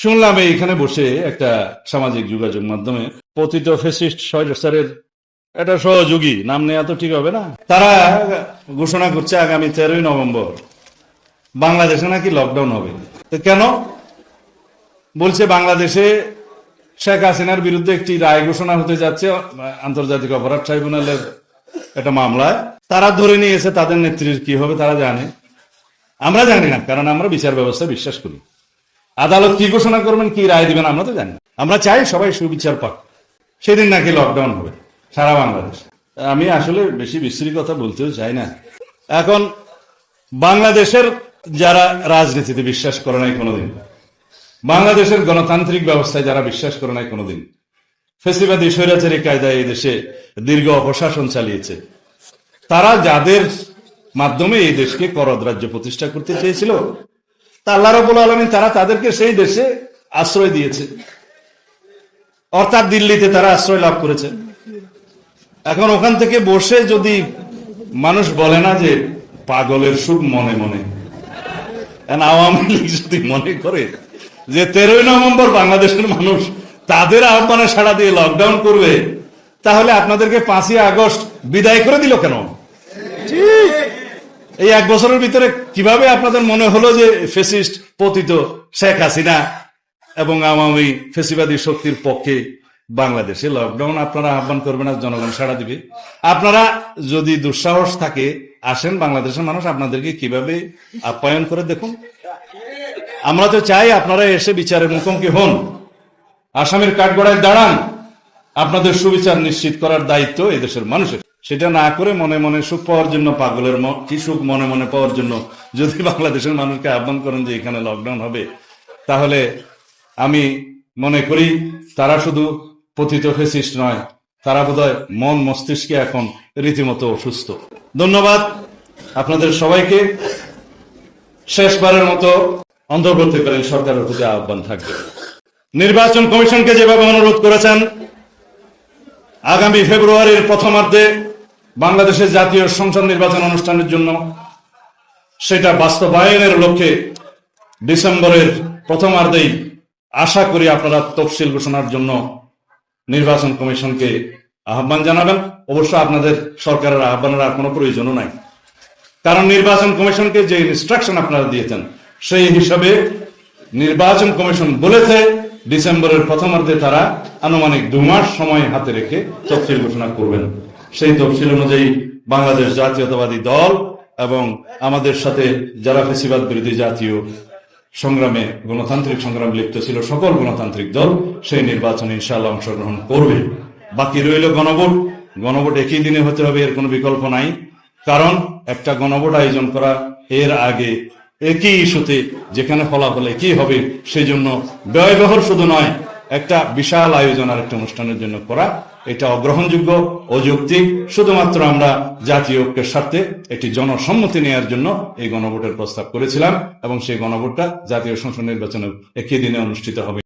শুনলাম এইখানে বসে একটা সামাজিক যোগাযোগ মাধ্যমে পতিত ফ্যাসিস্ট স্বৈরাচারের একটা সহযোগী, নাম নেওয়া তো ঠিক হবে না, তারা ঘোষণা করছে আগামী 13ই নভেম্বর বাংলাদেশে নাকি লকডাউন হবে। তো কেন বলছে? বাংলাদেশে শেখ হাসিনার বিরুদ্ধে একটি রায় ঘোষণা হতে যাচ্ছে আন্তর্জাতিক অপরাধ ট্রাইব্যুনালের একটা মামলায়। তারা ধরে নিয়েছে তাদের নেত্রীর কি হবে তারা জানে, আমরা জানি না, কারণ আমরা বিচার ব্যবস্থা বিশ্বাস করি। আদালত কি ঘোষণা করবেন, কি রায় দিবেন আমরা তো জানি। আমরা চাই সবাই সুবিচার পাক। সেদিন নাকি লকডাউন হবে সারা বাংলাদেশ। আমি আসলে বেশি বিশ্রী কথা বলতেও চাই না। এখন বাংলাদেশের যারা রাজনীতিতে বিশ্বাস করে নাই কোনোদিন, বাংলাদেশের গণতান্ত্রিক ব্যবস্থায় যারা বিশ্বাস করে নাই কোনোদিন, ফ্যাসিবাদী স্বৈরাচারী কায়দায় এই দেশে দীর্ঘ অপশাসন চালিয়েছে, তারা যাদের মাধ্যমে এই দেশকে করদ রাজ্য প্রতিষ্ঠা করতে চেয়েছিল, তা আল্লাহ রাব্বুল আলামিন তারা তাদেরকে সেই দেশে আশ্রয় দিয়েছে, অর্থাৎ দিল্লিতে তারা আশ্রয় লাভ করেছে। এখন ওখান থেকে বসে যদি মানুষ বলে না যে পাগলের সুখ মনে মনে, আওয়ামী লীগ যদি মনে করে যে 13ই নভেম্বর বাংলাদেশের মানুষ তাদের আহ্বানে সাড়া দিয়ে লকডাউন করবে, তাহলে আপনাদেরকে 5ই আগস্ট বিদায় করে দিল কেন? এই এক বছরের ভিতরে কিভাবে আপনাদের মনে হলো যে ফ্যাসিস্ট পতিত শেখ হাসিনা এবং আওয়ামী ফ্যাসিবাদী শক্তির পক্ষে বাংলাদেশে লকডাউন আপনারা আহ্বান করবেন আর জনগণ সাড়া দিবে? আপনারা যদি দুঃসাহস থাকে আসেন, বাংলাদেশের মানুষ আপনাদেরকে কিভাবে আপ্যায়ন করে দেখুন। আমরা তো চাই আপনারা এসে বিচারের মুখোমুখি হন, আসামির কাঠগড়ায় দাঁড়ান। আপনাদের সুবিচার নিশ্চিত করার দায়িত্ব এই দেশের মানুষের। সেটা না করে মনে মনে সুখ পাওয়ার জন্য, পাগলের কি সুখ মনে মনে পাওয়ার জন্য যদি বাংলাদেশের মানুষকে আহ্বান করেন যে এখানে লকডাউন হবে, তাহলে আমি মনে করি তারা শুধু পতিত ফ্যাসিস্ট নয়, তারা বোধহয় মন মস্তিষ্কে এখন রীতিমতো অসুস্থ। ধন্যবাদ আপনাদের সবাইকে। শেষবারের মতো অন্তর্বর্তীকালীন সরকারের প্রতি আহ্বান থাকবে, নির্বাচন কমিশনকে যেভাবে অনুরোধ করেছেন আগামী ফেব্রুয়ারির প্রথমার্ধে বাংলাদেশের জাতীয় সংসদ নির্বাচন অনুষ্ঠানের জন্য, সেটা বাস্তবায়নের লক্ষ্যে ডিসেম্বরের প্রথমার্ধেই আশা করি আপনারা তফসিল ঘোষণার জন্য নির্বাচন কমিশনকে আহ্বান জানাবেন। অবশ্য আপনাদের সরকারের আহ্বানের আর কোনো প্রয়োজনও নাই, কারণ নির্বাচন কমিশনকে যে ইনস্ট্রাকশন আপনারা দিয়েছেন সেই হিসাবে নির্বাচন কমিশন বলেছে ডিসেম্বরের প্রথমার্ধে তারা আনুমানিক 2 মাস সময় হাতে রেখে তফসিল ঘোষণা করবেন। সেই তফসিল অনুযায়ী বাংলাদেশ জাতীয়তাবাদী দল এবং আমাদের সাথে যারা ফ্যাসিবাদ বিরোধী জাতীয় সংগ্রামে, গণতান্ত্রিক সংগ্রামে লিপ্ত ছিল সকল গণতান্ত্রিক দল সেই নির্বাচনে ইনশাআল্লাহ অংশগ্রহণ করবে। বাকি রইল গণভোট। গণভোট একই দিনে হতে হবে, এর কোনো বিকল্প নাই। কারণ একটা গণভোট আয়োজন করা এর আগে একই ইস্যুতে যেখানে ফলাফল একই হবে, সেই জন্য ব্যয়বহুল শুধু নয়, একটা বিশাল আয়োজন আর একটা অনুষ্ঠানের জন্য করা এটা অগ্রহণযোগ্য, অযৌক্তিক। শুধুমাত্র আমরা জাতীয় ঐক্যের স্বার্থে একটি জনসম্মতি নেওয়ার জন্য এই গণভোটের প্রস্তাব করেছিলাম এবং সেই গণভোটটা জাতীয় সংসদ নির্বাচনে একই দিনে অনুষ্ঠিত হবে।